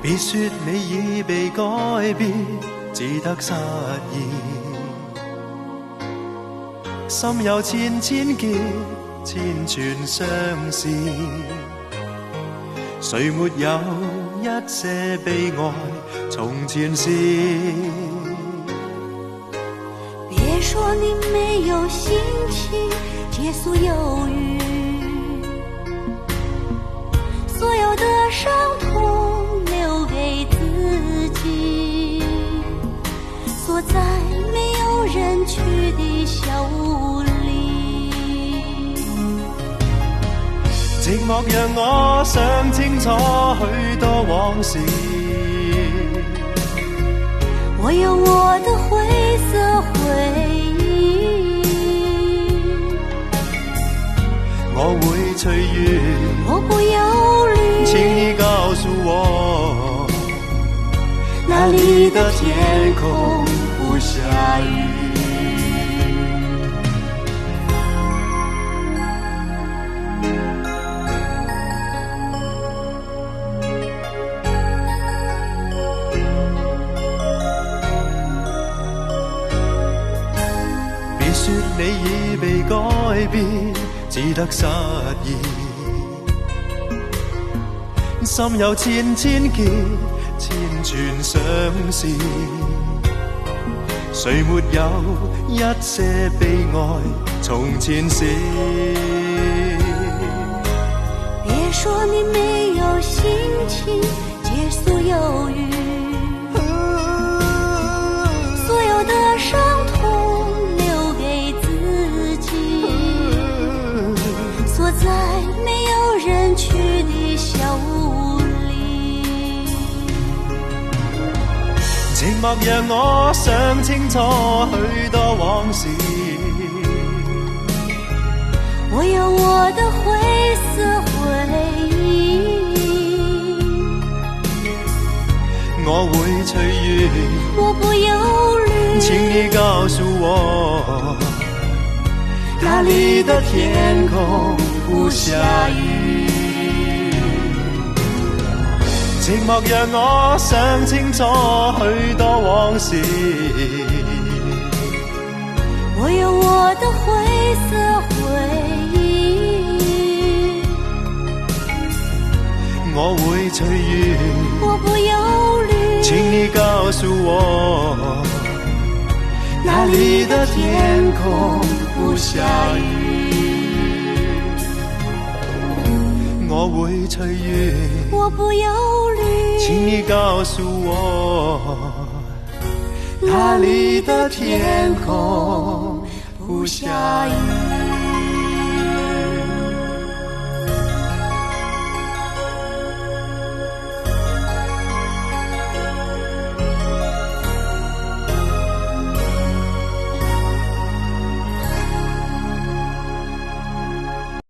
別說你已被改變，只得失意。心有千千結，千串相思。誰沒有一些悲哀從前事？別說你沒有心情結束憂鬱，所有的傷痛留給自己，鎖在沒有人去的小屋裏。寂寞讓我想清楚許多往事，我有我的灰色回憶，我會隨緣，我不憂慮，請你告訴我，哪裡的天空不下雨？別說你已被改變，只得失意。心有千千結，千串相思。誰沒有一些悲哀從前事？別說你沒有心情結束憂鬱，所有的傷痛留給自己，鎖在沒有人去的小屋裏。寂寞讓我想清楚許多往事，我有我的灰色回憶，我會隨緣，我不憂慮，請你告訴我，哪裡的天空不下雨？寂寞讓我想清楚許多往事，我有我的灰色回憶，我會隨緣，我不憂慮，請你告訴我，哪裡的天空不下雨？我會隨緣，我不憂慮，請你告訴我，哪裡的天空不下雨？